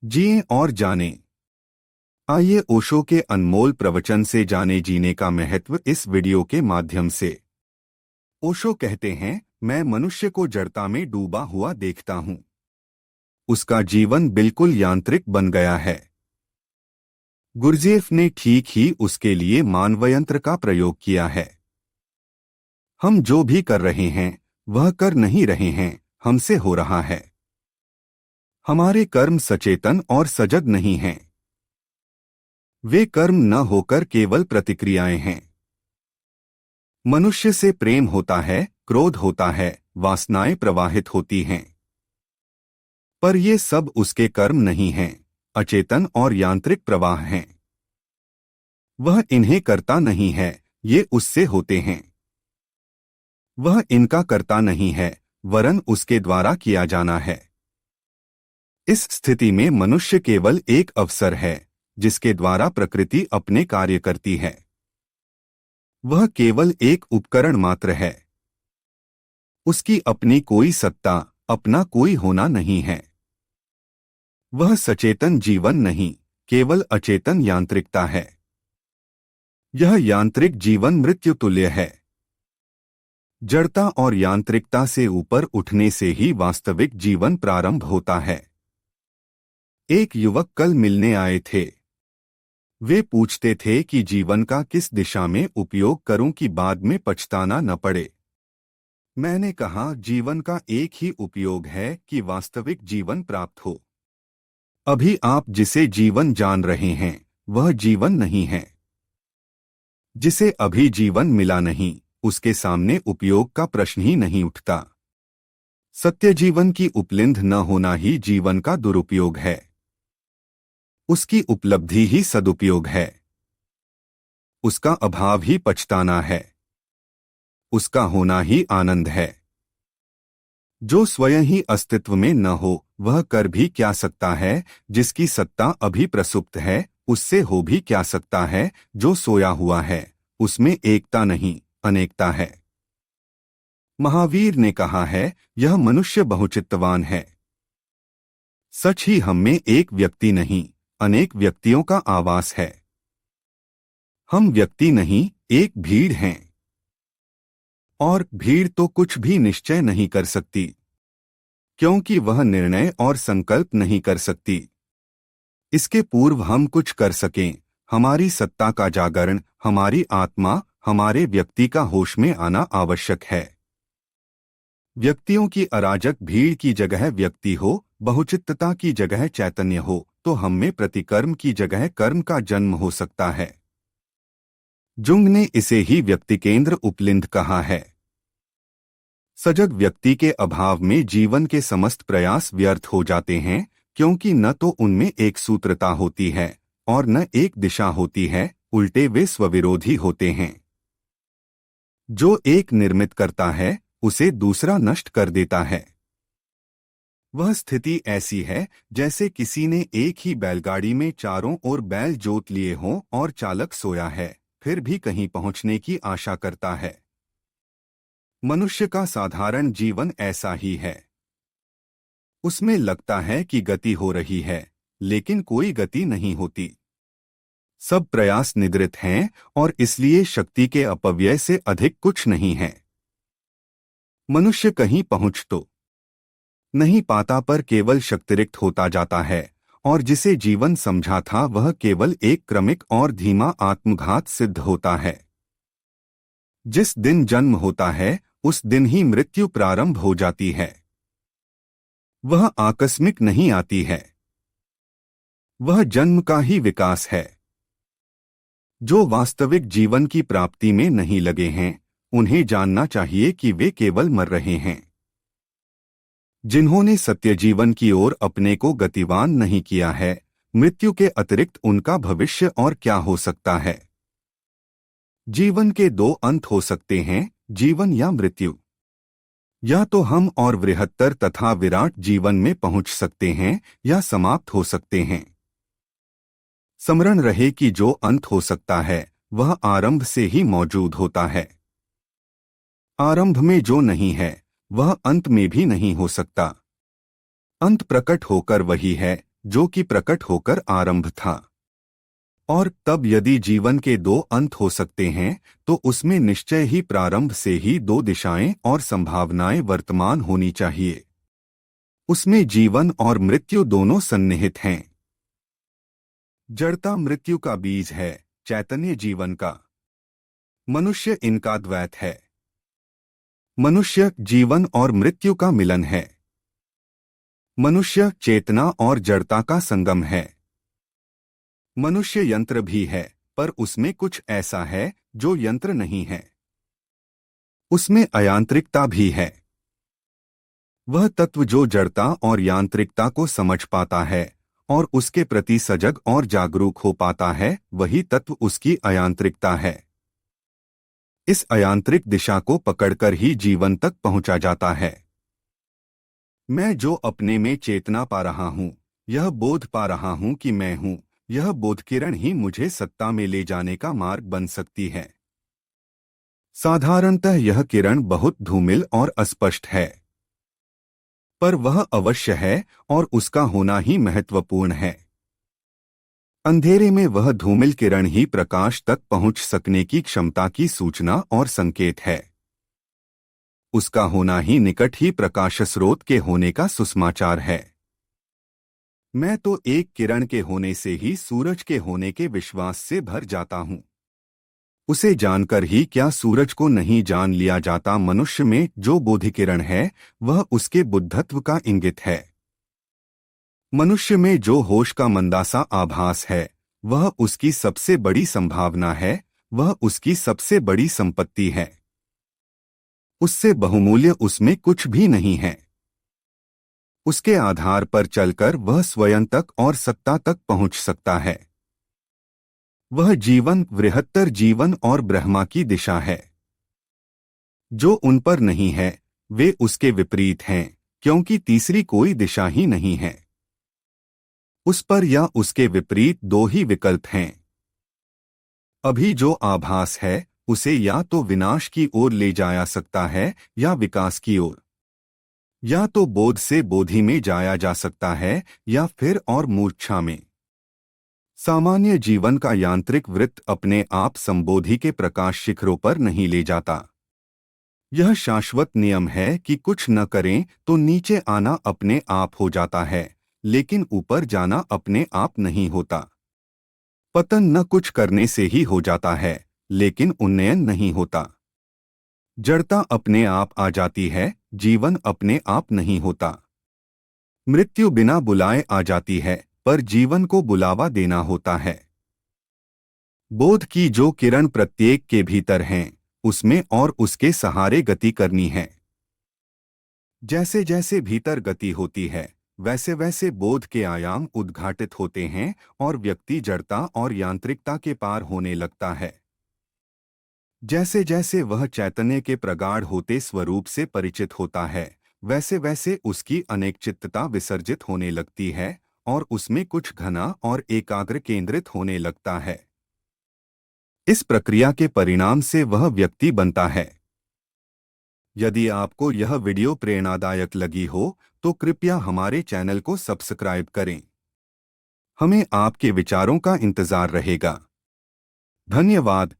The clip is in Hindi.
जिएं और जानें। आइए ओशो के अनमोल प्रवचन से जाने जीने का महत्व इस वीडियो के माध्यम से। ओशो कहते हैं, मैं मनुष्य को जड़ता में डूबा हुआ देखता हूँ। उसका जीवन बिल्कुल यांत्रिक बन गया है। गुरजेफ ने ठीक ही उसके लिए मानवयंत्र का प्रयोग किया है। हम जो भी कर रहे हैं वह कर नहीं रहे हैं, हमसे हो रहा है। हमारे कर्म सचेतन और सजग नहीं हैं। वे कर्म न होकर केवल प्रतिक्रियाएं हैं। मनुष्य से प्रेम होता है, क्रोध होता है, वासनाएं प्रवाहित होती हैं। पर ये सब उसके कर्म नहीं हैं, अचेतन और यांत्रिक प्रवाह हैं। वह इन्हें करता नहीं है, ये उससे होते हैं। वह इनका करता नहीं है, वरन उसके द्वारा किया जाना है। इस स्थिति में मनुष्य केवल एक अवसर है, जिसके द्वारा प्रकृति अपने कार्य करती है। वह केवल एक उपकरण मात्र है। उसकी अपनी कोई सत्ता, अपना कोई होना नहीं है। वह सचेतन जीवन नहीं, केवल अचेतन यांत्रिकता है। यह यांत्रिक जीवन मृत्यु तुल्य है। जड़ता और यांत्रिकता से ऊपर उठने से ही वास्तविक जीवन प्रारंभ होता है। एक युवक कल मिलने आए थे। वे पूछते थे कि जीवन का किस दिशा में उपयोग करूं कि बाद में पछताना न पड़े। मैंने कहा, जीवन का एक ही उपयोग है कि वास्तविक जीवन प्राप्त हो। अभी आप जिसे जीवन जान रहे हैं वह जीवन नहीं है। जिसे अभी जीवन मिला नहीं, उसके सामने उपयोग का प्रश्न ही नहीं उठता। सत्य जीवन की उपलब्ध न होना ही जीवन का दुरुपयोग है। उसकी उपलब्धि ही सदुपयोग है। उसका अभाव ही पछताना है। उसका होना ही आनंद है। जो स्वयं ही अस्तित्व में न हो वह कर भी क्या सकता है। जिसकी सत्ता अभी प्रसुप्त है उससे हो भी क्या सकता है। जो सोया हुआ है उसमें एकता नहीं, अनेकता है। महावीर ने कहा है, यह मनुष्य बहुचित्तवान है। सच ही हम में एक व्यक्ति नहीं, अनेक व्यक्तियों का आवास है। हम व्यक्ति नहीं, एक भीड़ हैं। और भीड़ तो कुछ भी निश्चय नहीं कर सकती, क्योंकि वह निर्णय और संकल्प नहीं कर सकती। इसके पूर्व हम कुछ कर सकें, हमारी सत्ता का जागरण, हमारी आत्मा, हमारे व्यक्ति का होश में आना आवश्यक है। व्यक्तियों की अराजक भीड़ की जगह व्यक्ति हो, बहुचित्तता की जगह चैतन्य हो, तो हम में प्रतिकर्म की जगह कर्म का जन्म हो सकता है। जुंग ने इसे ही व्यक्ति केंद्र उपलिंद कहा है। सजग व्यक्ति के अभाव में जीवन के समस्त प्रयास व्यर्थ हो जाते हैं, क्योंकि न तो उनमें एक सूत्रता होती है और न एक दिशा होती है, उल्टे वे स्वविरोधी होते हैं। जो एक निर्मित करता है उसे दूसरा नष्ट कर देता है। वह स्थिति ऐसी है जैसे किसी ने एक ही बैलगाड़ी में चारों ओर बैल जोत लिए हों और चालक सोया है, फिर भी कहीं पहुंचने की आशा करता है। मनुष्य का साधारण जीवन ऐसा ही है। उसमें लगता है कि गति हो रही है, लेकिन कोई गति नहीं होती। सब प्रयास निद्रित हैं और इसलिए शक्ति के अपव्यय से अधिक कुछ नहीं है। मनुष्य कहीं पहुंच तो नहीं पाता, पर केवल शक्तिरिक्त होता जाता है, और जिसे जीवन समझा था वह केवल एक क्रमिक और धीमा आत्मघात सिद्ध होता है। जिस दिन जन्म होता है उस दिन ही मृत्यु प्रारंभ हो जाती है। वह आकस्मिक नहीं आती है। वह जन्म का ही विकास है। जो वास्तविक जीवन की प्राप्ति में नहीं लगे हैं उन्हें जानना चाहिए कि वे केवल मर रहे हैं। जिन्होंने सत्य जीवन की ओर अपने को गतिवान नहीं किया है, मृत्यु के अतिरिक्त उनका भविष्य और क्या हो सकता है। जीवन के दो अंत हो सकते हैं, जीवन या मृत्यु। या तो हम और बृहत्तर तथा विराट जीवन में पहुंच सकते हैं या समाप्त हो सकते हैं। स्मरण रहे कि जो अंत हो सकता है वह आरंभ से ही मौजूद होता है। आरंभ में जो नहीं है वह अंत में भी नहीं हो सकता। अंत प्रकट होकर वही है जो कि प्रकट होकर आरंभ था। और तब यदि जीवन के दो अंत हो सकते हैं तो उसमें निश्चय ही प्रारंभ से ही दो दिशाएं और संभावनाएं वर्तमान होनी चाहिए। उसमें जीवन और मृत्यु दोनों सन्निहित हैं। जड़ता मृत्यु का बीज है, चैतन्य जीवन का। मनुष्य इनका द्वैत है। मनुष्य जीवन और मृत्यु का मिलन है। मनुष्य चेतना और जड़ता का संगम है। मनुष्य यंत्र भी है, पर उसमें कुछ ऐसा है जो यंत्र नहीं है। उसमें अयांत्रिकता भी है। वह तत्व जो जड़ता और यांत्रिकता को समझ पाता है और उसके प्रति सजग और जागरूक हो पाता है, वही तत्व उसकी अयांत्रिकता है। इस अयांत्रिक दिशा को पकड़कर ही जीवन तक पहुंचा जाता है। मैं जो अपने में चेतना पा रहा हूं, यह बोध पा रहा हूं कि मैं हूं, यह बोध किरण ही मुझे सत्ता में ले जाने का मार्ग बन सकती है। साधारणतः यह किरण बहुत धूमिल और अस्पष्ट है, पर वह अवश्य है और उसका होना ही महत्वपूर्ण है। अंधेरे में वह धूमिल किरण ही प्रकाश तक पहुंच सकने की क्षमता की सूचना और संकेत है। उसका होना ही निकट ही प्रकाश स्रोत के होने का सुसमाचार है। मैं तो एक किरण के होने से ही सूरज के होने के विश्वास से भर जाता हूं। उसे जानकर ही क्या सूरज को नहीं जान लिया जाता। मनुष्य में जो बोधि किरण है वह उसके बुद्धत्व का इंगित है। मनुष्य में जो होश का मंदासा आभास है वह उसकी सबसे बड़ी संभावना है, वह उसकी सबसे बड़ी संपत्ति है। उससे बहुमूल्य उसमें कुछ भी नहीं है। उसके आधार पर चलकर वह स्वयं तक और सत्ता तक पहुंच सकता है। वह जीवन, वृहत्तर जीवन और ब्रह्मा की दिशा है। जो उन पर नहीं है वे उसके विपरीत हैं, क्योंकि तीसरी कोई दिशा ही नहीं है। उस पर या उसके विपरीत दो ही विकल्प हैं। अभी जो आभास है उसे या तो विनाश की ओर ले जाया सकता है या विकास की ओर। या तो बोध से बोधि में जाया जा सकता है या फिर और मूर्छा में। सामान्य जीवन का यांत्रिक वृत्त अपने आप संबोधि के प्रकाश शिखरों पर नहीं ले जाता। यह शाश्वत नियम है कि कुछ न करें तो नीचे आना अपने आप हो जाता है, लेकिन ऊपर जाना अपने आप नहीं होता। पतन न कुछ करने से ही हो जाता है, लेकिन उन्नयन नहीं होता। जड़ता अपने आप आ जाती है, जीवन अपने आप नहीं होता। मृत्यु बिना बुलाए आ जाती है, पर जीवन को बुलावा देना होता है। बोध की जो किरण प्रत्येक के भीतर हैं, उसमें और उसके सहारे गति करनी है। जैसे जैसे भीतर गति होती है वैसे वैसे बोध के आयाम उद्घाटित होते हैं और व्यक्ति जड़ता और यांत्रिकता के पार होने लगता है। जैसे जैसे वह चैतन्य के प्रगाढ़ होते स्वरूप से परिचित होता है वैसे वैसे उसकी अनेकचित्तता विसर्जित होने लगती है और उसमें कुछ घना और एकाग्र केंद्रित होने लगता है। इस प्रक्रिया के परिणाम से वह व्यक्ति बनता है। यदि आपको यह वीडियो प्रेरणादायक लगी हो तो कृपया हमारे चैनल को सब्सक्राइब करें। हमें आपके विचारों का इंतजार रहेगा। धन्यवाद।